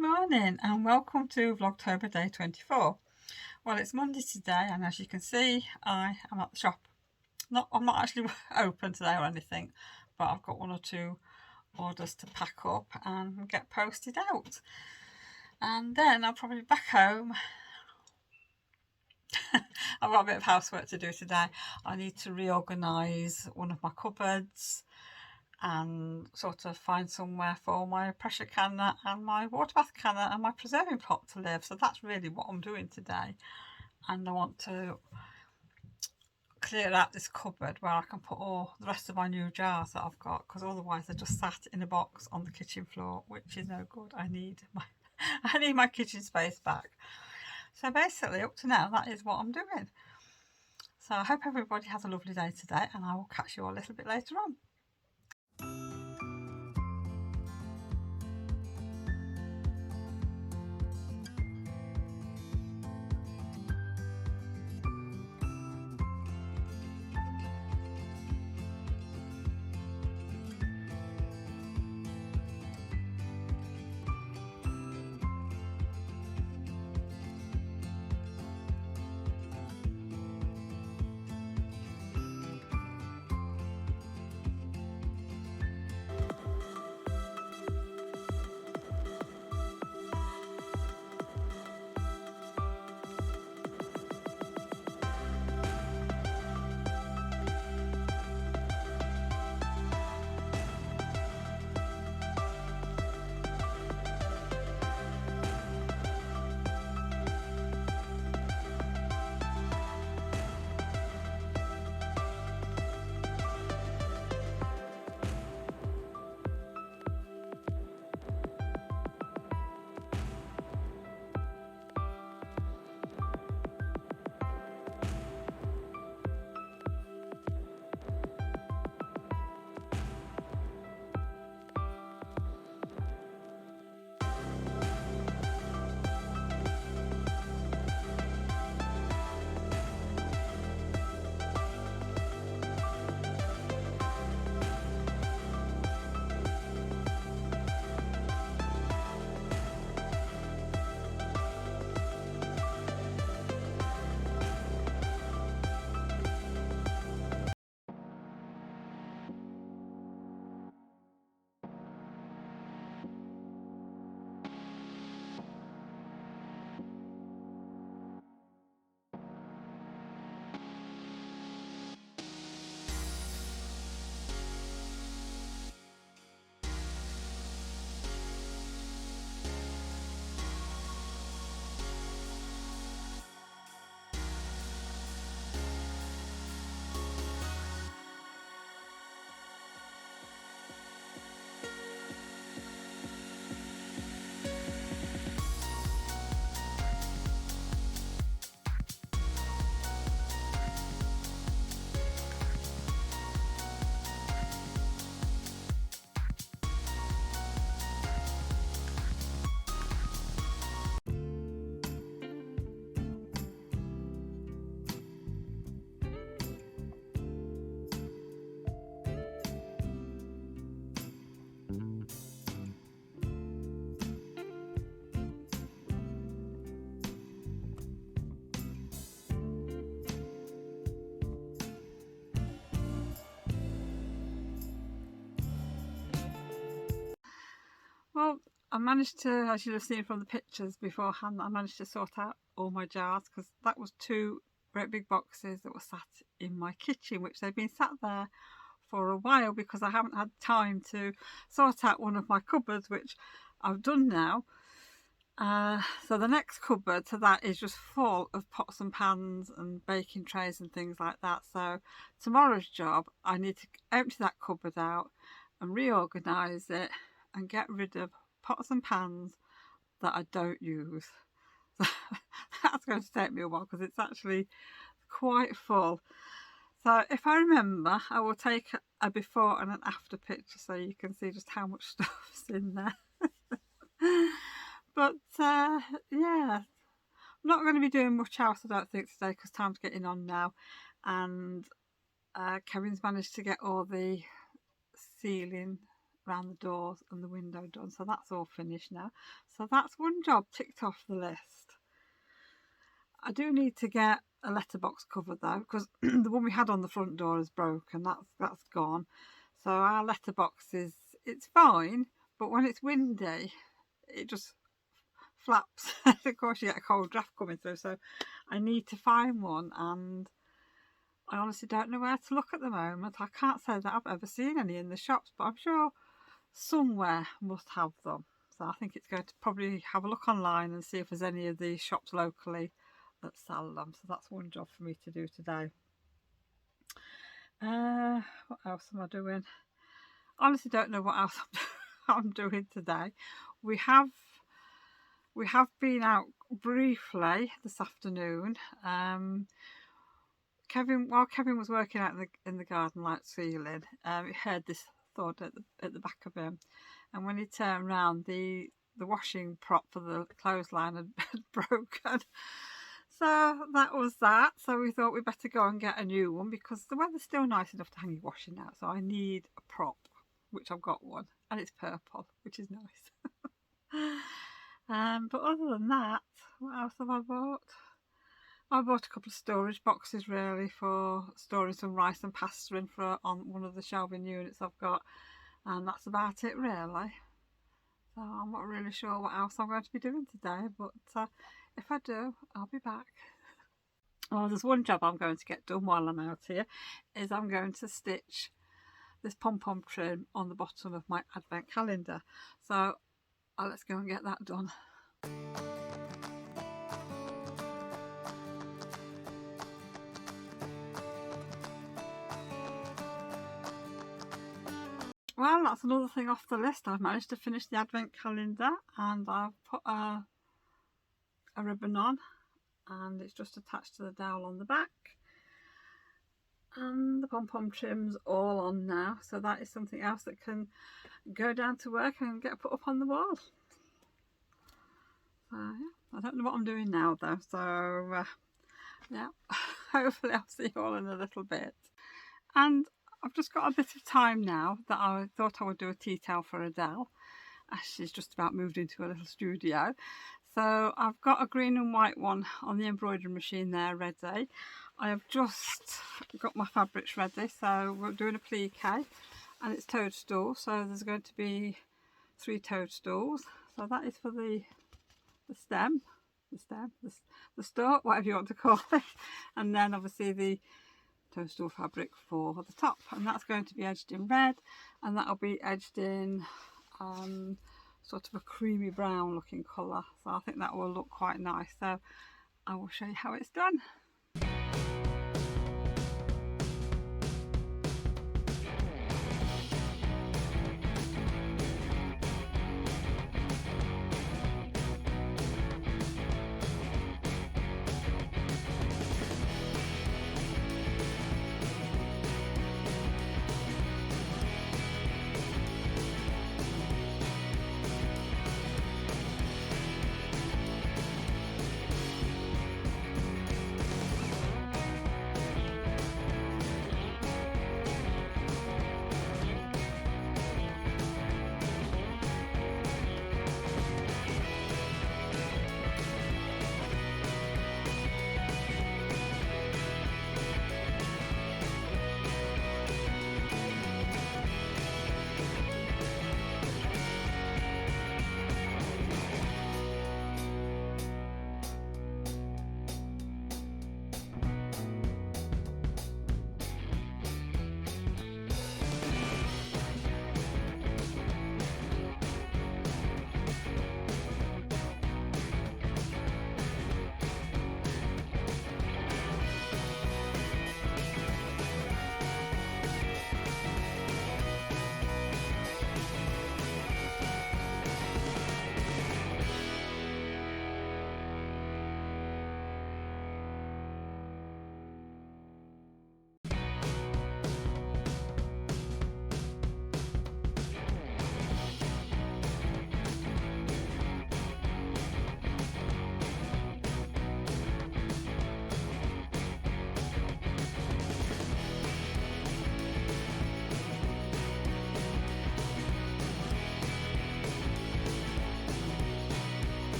Good morning and welcome to Vlogtober day 24. Well, it's Monday today and as you can see I am at the shop. I'm not actually open today or anything, but I've got one or two orders to pack up and get posted out. And then I'll probably be back home. I've got a bit of housework to do today. I need to reorganise one of my cupboards and sort of find somewhere for my pressure canner and my water bath canner and my preserving pot to live. So that's really what I'm doing today. And I want to clear out this cupboard where I can put all the rest of my new jars that I've got, because otherwise they're just sat in a box on the kitchen floor, which is no good. I need my kitchen space back. So basically up to now that is what I'm doing. So I hope everybody has a lovely day today and I will catch you all a little bit later on. Well, I managed to, as you'll have seen from the pictures beforehand, I managed to sort out all my jars, because that was two great big boxes that were sat in my kitchen, which they've been sat there for a while because I haven't had time to sort out one of my cupboards, which I've done now. So the next cupboard to that is just full of pots and pans and baking trays and things like that. So tomorrow's job, I need to empty that cupboard out and reorganise it and get rid of pots and pans that I don't use. So that's going to take me a while because it's actually quite full. So if I remember, I will take a before and an after picture so you can see just how much stuff's in there. But yeah, I'm not going to be doing much else I don't think today because time's getting on now, and Kevin's managed to get all the ceiling around the doors and the window done, so that's all finished now. So that's one job ticked off the list. I do need to get a letterbox cover though, because the one we had on the front door is broken. That's gone. So our letterbox it's fine, but when it's windy it just flaps. Of course you get a cold draft coming through, so I need to find one, and I honestly don't know where to look at the moment. I can't say that I've ever seen any in the shops, but I'm sure somewhere must have them. So I think it's going to probably have a look online and see if there's any of the shops locally that sell them. So that's one job for me to do today. What else am I doing? Honestly don't know what else I'm doing today. We have been out briefly this afternoon. While Kevin was working out in the garden light ceiling, he heard this thud at the back of him, and when he turned round, the washing prop for the clothesline had broken. So that was that. So we thought we'd better go and get a new one, because the weather's still nice enough to hang your washing out. So I need a prop, which I've got one, and it's purple, which is nice. But other than that, what else have I bought? I bought a couple of storage boxes really for storing some rice and pasta in on one of the shelving units I've got, and that's about it really. So I'm not really sure what else I'm going to be doing today, but if I do, I'll be back. Well, there's one job I'm going to get done while I'm out here, is I'm going to stitch this pom-pom trim on the bottom of my advent calendar. So let's go and get that done. Well, that's another thing off the list. I've managed to finish the advent calendar, and I've put a ribbon on, and it's just attached to the dowel on the back, and the pom-pom trim's all on now, so that is something else that can go down to work and get put up on the wall. So yeah, I don't know what I'm doing now though, so yeah, hopefully I'll see you all in a little bit. And I've just got a bit of time now that I thought I would do a tea towel for Adele, as she's just about moved into a little studio. So I've got a green and white one on the embroidery machine there ready. I have just got my fabrics ready, so we're doing a plique, and it's toadstool, so there's going to be 3 toadstools. So that is for the stalk, whatever you want to call it, and then obviously the toadstool fabric for the top, and that's going to be edged in red, and that'll be edged in sort of a creamy brown looking colour, so I think that will look quite nice. So I will show you how it's done.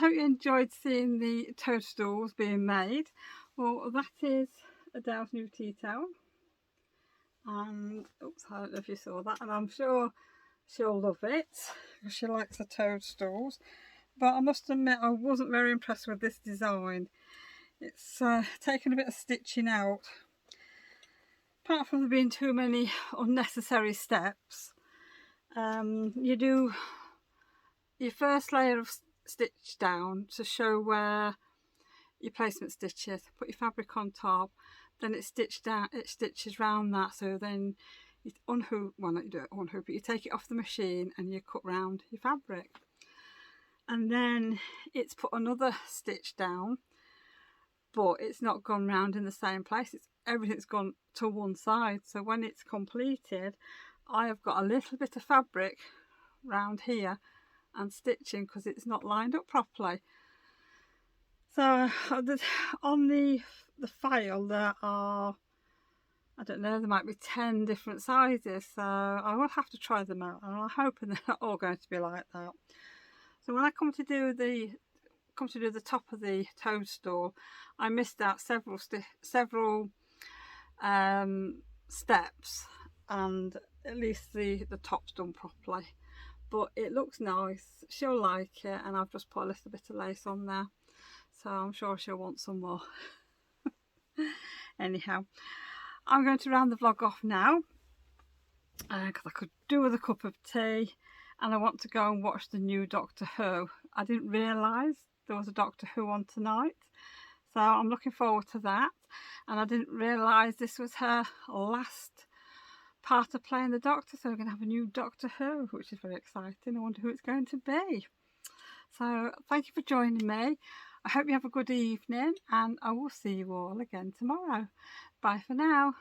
hope you enjoyed seeing the toadstools being made. Well, that is Adele's new tea towel. And, oops, I don't know if you saw that. And I'm sure she'll love it, because she likes the toadstools. But I must admit, I wasn't very impressed with this design. It's taken a bit of stitching out. Apart from there being too many unnecessary steps, you do your first layer of stitch down to show where your placement stitch is. Put your fabric on top, then it stitches round that, so then you unhook, well not you do it unhook, but you take it off the machine and you cut round your fabric. And then it's put another stitch down, but it's not gone round in the same place. Everything's gone to one side. So when it's completed, I have got a little bit of fabric round here and stitching because it's not lined up properly. So on the file there are, I don't know, there might be 10 different sizes, so I will have to try them out, and I'm hoping they're not all going to be like that. So when I come to do the top of the toadstool, I missed out several steps, and at least the top's done properly. But it looks nice, she'll like it, and I've just put a little bit of lace on there, so I'm sure she'll want some more. Anyhow, I'm going to round the vlog off now, because I could do with a cup of tea, and I want to go and watch the new Doctor Who. I didn't realise there was a Doctor Who on tonight, so I'm looking forward to that. And I didn't realise this was her last part of playing the Doctor, so we're going to have a new Doctor Who, which is very exciting. I wonder who it's going to be. So thank you for joining me. I hope you have a good evening, and I will see you all again tomorrow. Bye for now.